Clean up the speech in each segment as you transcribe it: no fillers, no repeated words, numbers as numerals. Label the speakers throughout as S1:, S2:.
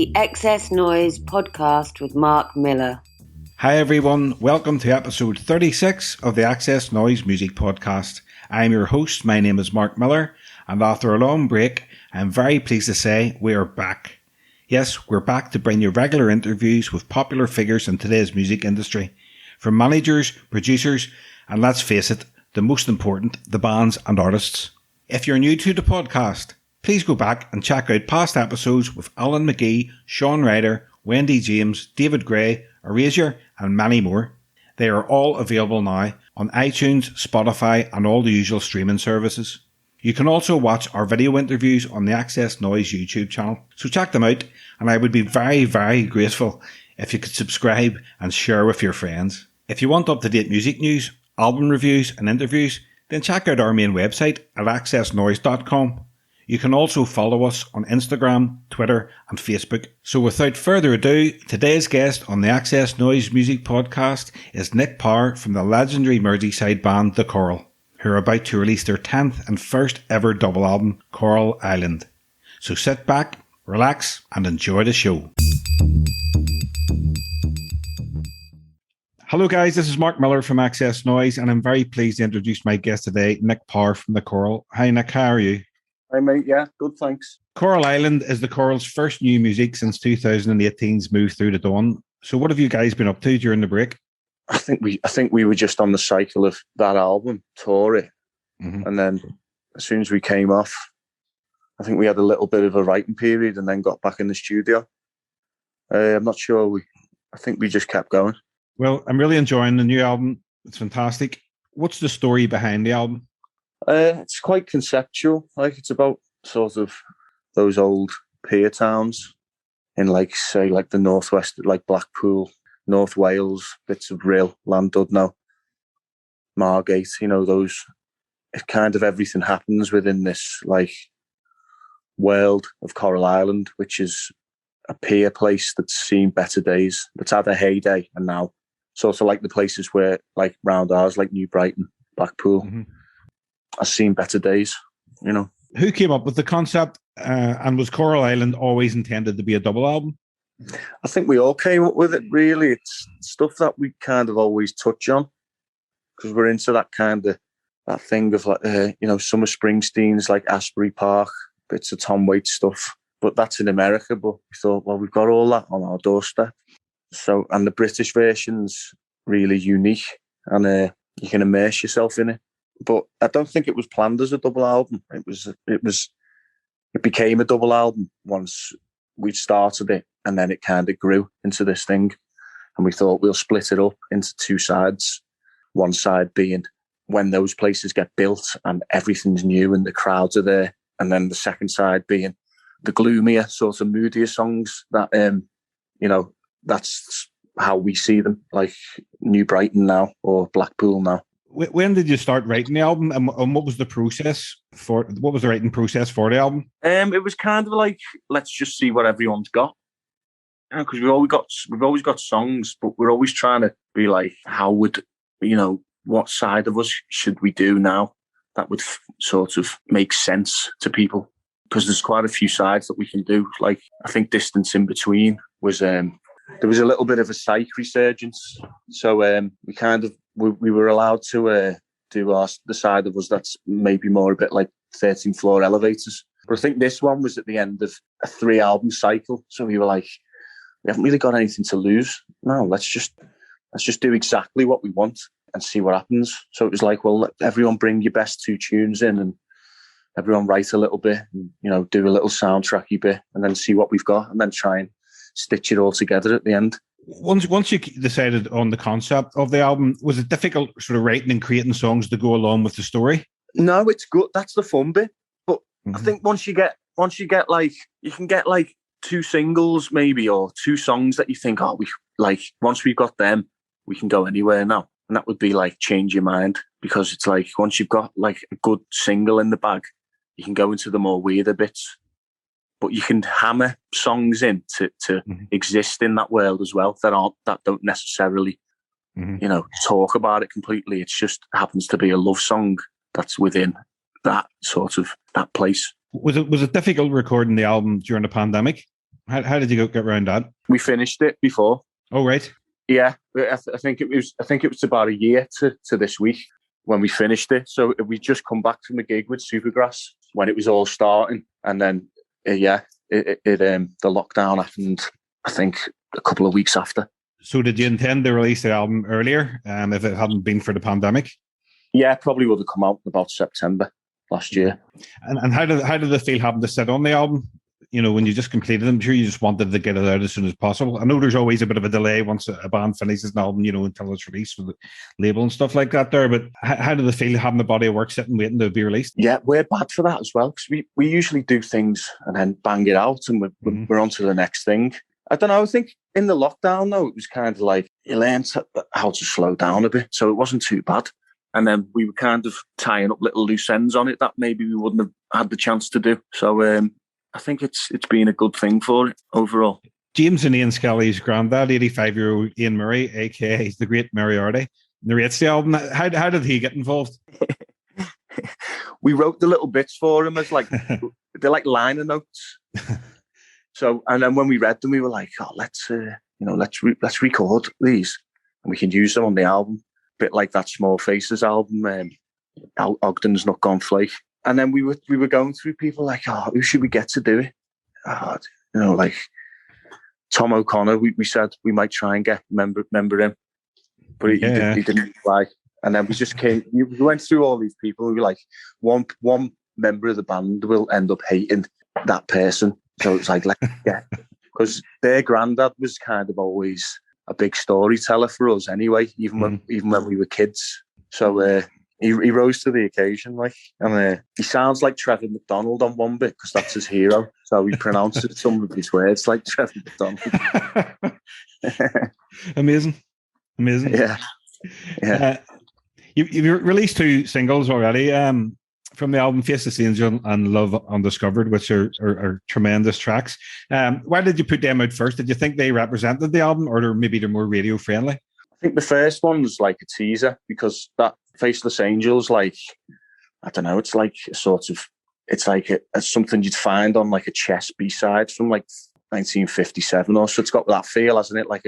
S1: the Xs Noize Podcast with Mark Millar.
S2: Hi everyone, welcome to episode 36 of the Xs Noize Music Podcast. I'm your host, my name is Mark Millar, and after a long break, I'm very pleased to say we are back. Yes, we're back to bring you regular interviews with popular figures in today's music industry, from managers, producers, and let's face it, the most important, the bands and artists. If you're new to the podcast, please go back and check out past episodes with Alan McGee, Sean Ryder, Wendy James, David Gray, Erasure, and many more. They are all available now on iTunes, Spotify, and all the usual streaming services. You can also watch our video interviews on the Xs Noize YouTube channel, so check them out, and I would be very, very grateful if you could subscribe and share with your friends. If you want up-to-date music news, album reviews, and interviews, then check out our main website at xsnoize.com. You can also follow us on Instagram, Twitter, and Facebook. So without further ado, today's guest on the Xs Noize Music Podcast is Nick Power from the legendary Merseyside band The Coral, who are about to release their 10th and first ever double album, Coral Island. So sit back, relax, and enjoy the show. Hello guys, this is Mark Millar from Xs Noize, and I'm very pleased to introduce my guest today, Nick Power from The Coral. Hi Nick, how are you?
S3: Hi mate, yeah, good, thanks.
S2: Coral Island is the Coral's first new music since 2018's move through the dawn. So what have you guys been up to during the break?
S3: I think we were just on the cycle of that album, tore it, and then as soon as we came off, I think we had a little bit of a writing period and then got back in the studio. I'm not sure, I think we just kept going.
S2: Well, I'm really enjoying the new album. It's fantastic. What's the story behind the album?
S3: It's quite conceptual. Like, it's about sort of those old pier towns in, like, say, like the northwest, like Blackpool, North Wales, bits of Rhyl, Llandudno, Margate. You know, those. It kind of everything happens within this like world of Coral Island, which is a pier place that's seen better days. That's had a heyday, and now sort of like the places where, like, round ours, like New Brighton, Blackpool. I've seen better days, you know.
S2: Who came up with the concept, and was Coral Island always intended to be a double album?
S3: I think we all came up with it, really. It's stuff that we kind of always touch on because we're into that kind of, that thing of like, you know, some of Springsteen's like Asbury Park, bits of Tom Waits stuff. But that's in America, but we thought, well, we've got all that on our doorstep. So, and the British version's really unique and you can immerse yourself in it. But I don't think it was planned as a double album. It became a double album once we started it, and then it kind of grew into this thing. And we thought we'll split it up into two sides. One side being when those places get built and everything's new and the crowds are there. And then the second side being the gloomier, sort of moodier songs that, you know, that's how we see them, like New Brighton now or Blackpool now.
S2: When did you start writing the album, and what was the writing process for the album?
S3: It was kind of like, let's just see what everyone's got, because we've always got songs, but we're always trying to be like, how would, you know, what side of us should we do now that would sort of make sense to people? Because there's quite a few sides that we can do. Like, I think Distance in Between was there was a little bit of a psych resurgence, so we were allowed to do the side of us that's maybe more a bit like 13th Floor Elevators. But I think this one was at the end of a 3-album cycle, so we were like, we haven't really got anything to lose. No, let's just do exactly what we want and see what happens. So it was like, well, let everyone bring your best 2 tunes in and everyone write a little bit and, you know, do a little soundtracky bit and then see what we've got and then try and stitch it all together at the end.
S2: Once you decided on the concept of the album, was it difficult sort of writing and creating songs to go along with the story?
S3: No, it's good. That's the fun bit. But I think once you get like, you can get like 2 singles maybe, or 2 songs that you think, oh, we like, once we've got them, we can go anywhere now. And that would be like Change Your Mind, because it's like, once you've got like a good single in the bag, you can go into the more weirder bits. But you can hammer songs in to exist in that world as well that don't necessarily, you know, talk about it completely. It just happens to be a love song that's within that sort of that place.
S2: Was it difficult recording the album during the pandemic? How did you get around that?
S3: We finished it before.
S2: Oh, right.
S3: Yeah, I think it was about a year to this week when we finished it. So we just come back from a gig with Supergrass when it was all starting, and then the lockdown happened. I think a couple of weeks after.
S2: So did you intend to release the album earlier, if it hadn't been for the pandemic?
S3: Yeah, probably would have come out in about September last year.
S2: And how did it feel having to sit on the album? You know, when you just completed it, I'm sure you just wanted to get it out as soon as possible. I know there's always a bit of a delay once a band finishes an album, you know, until it's released with the label and stuff like that there. But how did it feel having the body of work sitting waiting to be released?
S3: Yeah, we're bad for that as well, because we usually do things and then bang it out and we're on to the next thing. I don't know, I think in the lockdown, though, it was kind of like you learned how to slow down a bit, so it wasn't too bad. And then we were kind of tying up little loose ends on it that maybe we wouldn't have had the chance to do. So I think it's been a good thing for it overall.
S2: James and Ian Skelly's granddad, 85-year-old Ian Murray, a.k.a. the Great Moriarty, narrates the album. How did he get involved?
S3: We wrote the little bits for him as like, they're like liner notes. So, and then when we read them, we were like, oh, let's record these and we can use them on the album. A bit like that Small Faces album, Ogden's Not Gone Flake. And then we were going through people like, oh, who should we get to do it? Like Tom O'Connor. We said we might try and remember him, but he didn't reply. And then we just came. We went through all these people. We were like, one member of the band will end up hating that person. So it's like, because their granddad was kind of always a big storyteller for us anyway, even when we were kids. So he rose to the occasion, and he sounds like Trevor McDonald on one bit because that's his hero. So he pronounces some of his words like Trevor McDonald.
S2: Amazing.
S3: Yeah.
S2: You've released 2 singles already from the album, Faceless Angel and Love Undiscovered, which are tremendous tracks. Why did you put them out first? Did you think they represented the album, or maybe they're more radio friendly?
S3: I think the first one was like a teaser, because that Faceless Angels, like, I don't know, it's like a sort of, it's like it's something you'd find on like a Chess B-side from like 1957 or so. It's got that feel, hasn't it? Like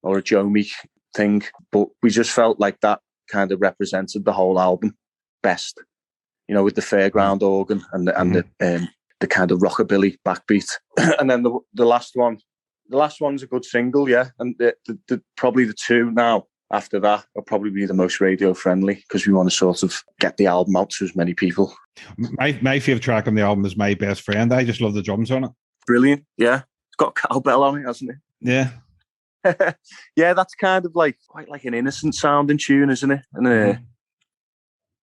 S3: or a Joe Meek thing. But we just felt like that kind of represented the whole album best, you know, with the fairground organ and the kind of rockabilly backbeat. And then the last one's a good single, yeah. And the probably the 2 now after that will probably be the most radio friendly, because we want to sort of get the album out to as many people.
S2: My favourite track on the album is My Best Friend. I just love the drums on it.
S3: Brilliant, yeah. It's got cowbell on it, hasn't it?
S2: Yeah.
S3: Yeah, that's kind of like quite like an innocent sounding tune, isn't it? And it's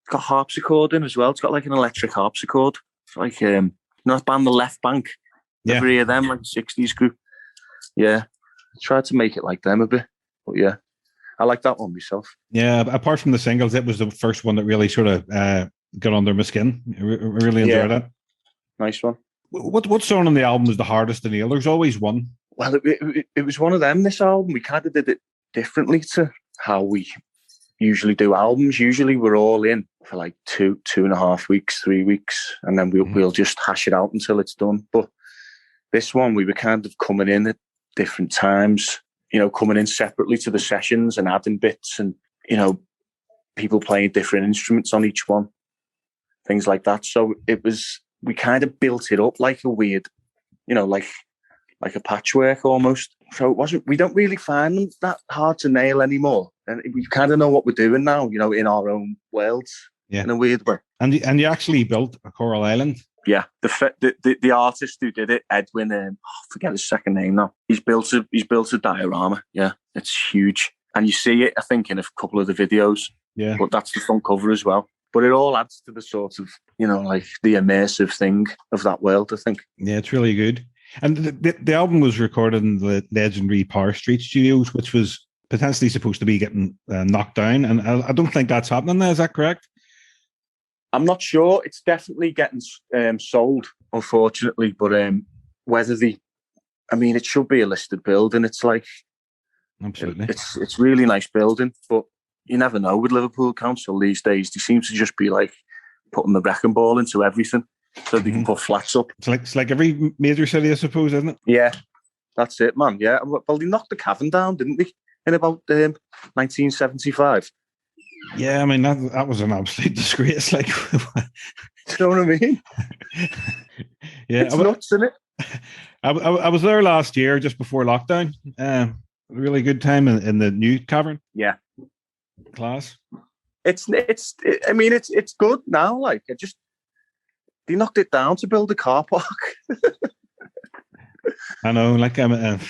S3: got harpsichord in as well. It's got like an electric harpsichord. It's like that band The Left Bank. Ever hear them, like the 60s group? Yeah. I tried to make it like them a bit. But yeah, I like that one myself. Yeah,
S2: apart from the singles, it was the first one that really sort of got under my skin. I really enjoyed it.
S3: Nice one.
S2: What song on the album was the hardest to nail? There's always one.
S3: Well, it was one of them, this album. We kind of did it differently to how we usually do albums. Usually we're all in for like 2.5 weeks, 3 weeks, and then we'll just hash it out until it's done. But this one, we were kind of coming in at different times, you know, coming in separately to the sessions and adding bits, and, you know, people playing different instruments on each one, things like that. So we kind of built it up like a weird, you know, like a patchwork almost. So we don't really find them that hard to nail anymore. And we kind of know what we're doing now, you know, in our own worlds, in a weird way.
S2: And you actually built a choral island.
S3: Yeah, the artist who did it, Edwin, I forget his second name now. He's built a diorama. Yeah, it's huge, and you see it, I think, in a couple of the videos.
S2: Yeah,
S3: but that's the front cover as well. But it all adds to the sort of, you know, like the immersive thing of that world, I think.
S2: Yeah, it's really good. And the album was recorded in the legendary Power Street Studios, which was potentially supposed to be getting knocked down. And I don't think that's happening now. Is that correct?
S3: I'm not sure. It's definitely getting sold, unfortunately. But whether it should be a listed building. It's like,
S2: absolutely,
S3: it's really nice building, but you never know with Liverpool Council these days. They seem to just be like putting the wrecking ball into everything. so they can put flats up.
S2: It's like every major city, I suppose, isn't it?
S3: Yeah, that's it, man. Yeah, well, they knocked the Cavern down, didn't they, in about 1975?
S2: Yeah, I mean, that was an absolute disgrace. Like,
S3: Do you know what I mean?
S2: Yeah,
S3: it's nuts, isn't it?
S2: I was there last year, just before lockdown. A really good time in the new Cavern.
S3: Yeah,
S2: class.
S3: It's good now. Like, they knocked it down to build a car park. I
S2: know. Like, I'm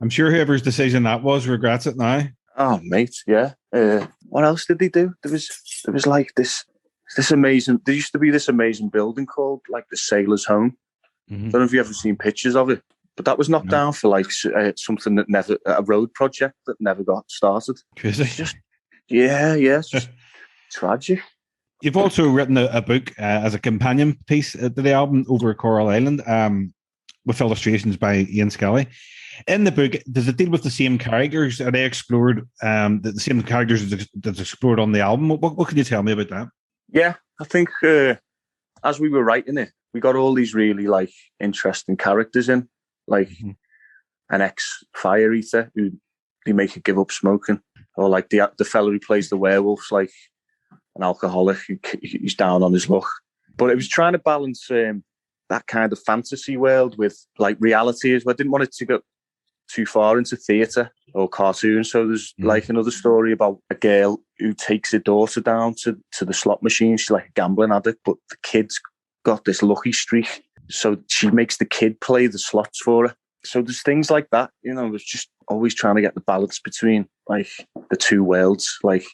S2: sure whoever's decision that was regrets it now.
S3: Oh, mate, yeah. What else did they do? There was like this amazing. There used to be this amazing building called like the Sailor's Home. Mm-hmm. I don't know if you've ever seen pictures of it, but that was knocked down for like something that never, a road project that never got started.
S2: Crazy.
S3: It's just tragic.
S2: You've also written a book as a companion piece to the album, Over Coral Island, with illustrations by Ian Skelly. In the book, does it deal with the same characters? Are they explored, the same characters that's explored on the album? What can you tell me about that? Yeah, I think as we were writing it, we got all these really like interesting characters in, like an ex-fire eater who they make you give up smoking, or like the fella who plays the werewolves, like an alcoholic who's down on his luck. But it was trying to balance that kind of fantasy world with like reality. I didn't want it to go too far into theatre or cartoon. So there's like another story about a girl who takes her daughter down to the slot machine. She's like a gambling addict, but the kid's got this lucky streak. So she makes the kid play the slots for her. So there's things like that, it's just always trying to get the balance between like the two worlds, like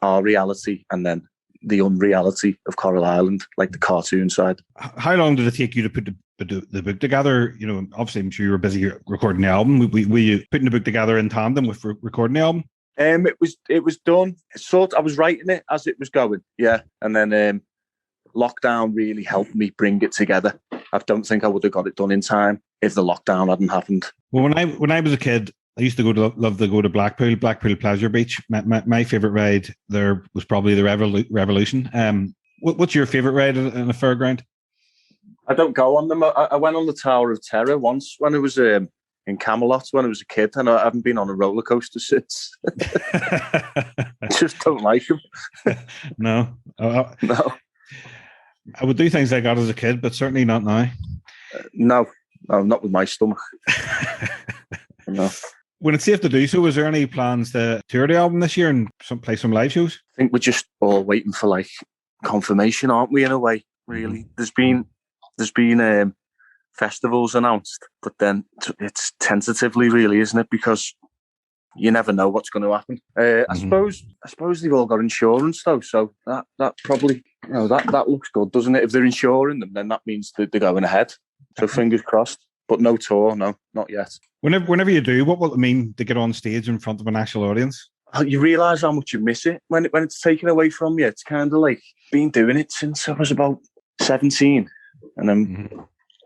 S2: our reality and then the unreality of Coral Island, like the cartoon side. How long did it take you to put the book together? Obviously, I'm sure you were busy recording the album. Were you putting the book together in tandem with recording the album?
S3: It was done. I was writing it as it was going, yeah. And then lockdown really helped me bring it together. I don't think I would have got it done in time if the lockdown hadn't happened. Well,
S2: when I was a kid, I used to love to go to Blackpool Pleasure Beach. My favourite ride there was probably the Revolution. What's your favourite ride in a fairground?
S3: I don't go on them. I went on the Tower of Terror once when I was in Camelot when I was a kid, and I haven't been on a roller coaster since. Just don't like them.
S2: No.
S3: No.
S2: I would do things like that as a kid, but certainly not now.
S3: No, not with my stomach. No.
S2: When it's safe to do so, is there any plans to tour the album this year and play some live shows?
S3: I think we're just all waiting for like confirmation, aren't we? In a way, really. There's been festivals announced, but then it's tentatively, really, isn't it? Because you never know what's going to happen. I suppose they've all got insurance though, so that probably that looks good, doesn't it? If they're insuring them, then that means that they're going ahead. So fingers crossed. But no tour, no, not yet.
S2: Whenever you do, what will it mean to get on stage in front of an actual audience?
S3: You realise how much you miss it when it's taken away from you. It's kind of like been doing it since I was about 17, and then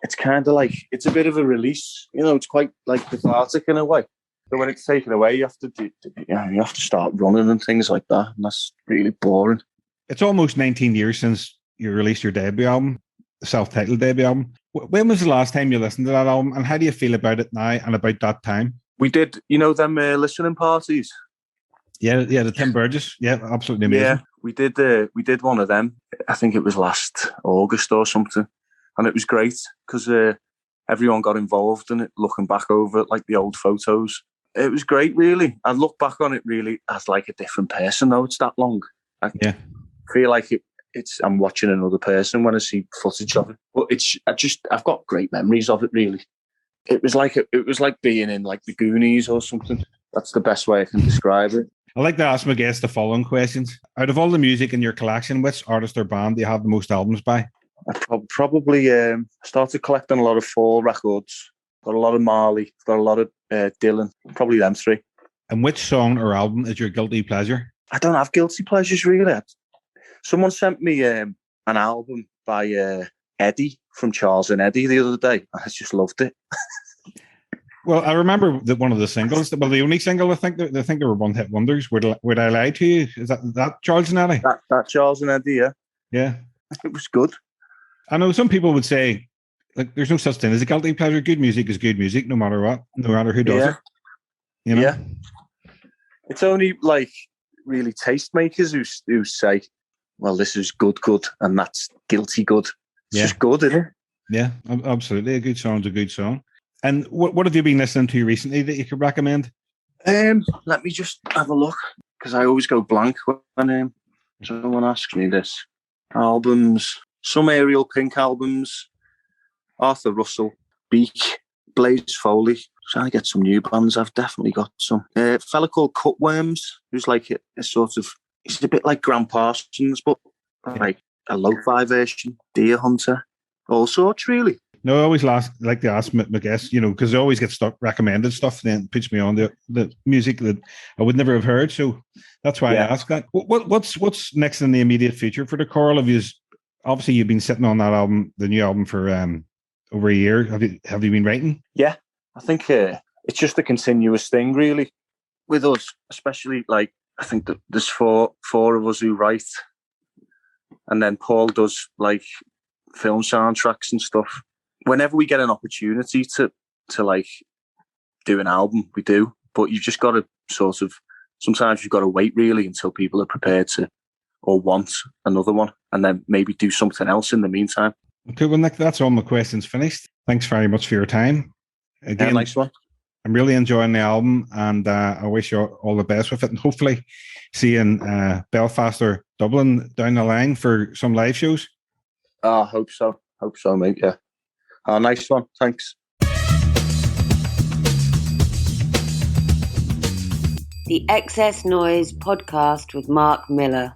S3: it's kind of like it's a bit of a release. It's quite like cathartic in a way. But when it's taken away, you have to start running and things like that, and that's really boring.
S2: It's almost 19 years since you released your debut album, the self-titled debut album. When was the last time you listened to that album, and how do you feel about it now and about that time?
S3: We did, them listening parties.
S2: Yeah, the Tim Burgess. Yeah, absolutely amazing.
S3: Yeah, we did one of them. I think it was last August or something, and it was great because everyone got involved in it. Looking back over it, like the old photos, it was great. Really, I look back on it really as like a different person. Though it's that long, I feel like I'm watching another person when I see footage of it. But I've got great memories of it. Really, it was like being in like the Goonies or something. That's the best way I can describe it.
S2: I like to ask my guests the following questions: out of all the music in your collection, which artist or band do you have the most albums by?
S3: I probably started collecting a lot of Fall records. Got a lot of Marley. Got a lot of Dylan. Probably them three.
S2: And which song or album is your guilty pleasure?
S3: I don't have guilty pleasures really. Someone sent me an album by Eddie from Charles and Eddie the other day. I just loved it.
S2: Well, I remember that one of the singles, the only single I think they were one-hit wonders. Would I Lie to You? Is that Charles and Eddie?
S3: That Charles and Eddie, yeah.
S2: Yeah.
S3: It was good.
S2: I know some people would say, like, there's no such thing as a guilty pleasure. Good music is good music, no matter what, no matter who does it. You know?
S3: Yeah. It's only like really tastemakers who say, well, this is good, and that's guilty good. It's just good, isn't it?
S2: Yeah, absolutely. A good song's a good song. And what have you been listening to recently that you could recommend?
S3: Let me just have a look, because I always go blank when someone asks me this. Albums, some Ariel Pink albums, Arthur Russell, Beak, Blaze Foley. Trying to get some new bands. I've definitely got some. A fella called Cutworms, who's like a sort of, he's a bit like Graham Parsons, but like a lo-fi version. Deer Hunter, all sorts really.
S2: No, I always like to ask my guests, because they always get recommended stuff, and then it puts me on the music that I would never have heard. So that's why I ask that. What's next in the immediate future for the choral? Obviously you've been sitting on that album, the new album, for over a year. Have you been writing? Yeah,
S3: I think it's just a continuous thing, really, with us, especially. Like, I think that there's four of us who write, and then Paul does like film soundtracks and stuff. Whenever we get an opportunity to like do an album, we do. But you've just got to sometimes you've got to wait really until people are prepared to or want another one, and then maybe do something else in the meantime.
S2: Okay, well, Nick, that's all my questions finished. Thanks very much for your time. Again,
S3: nice one.
S2: I'm really enjoying the album, and I wish you all the best with it, and hopefully see you in Belfast or Dublin down the line for some live shows.
S3: I hope so, mate. Yeah. Nice one. Thanks.
S1: The Xs Noize Podcast with Mark Millar.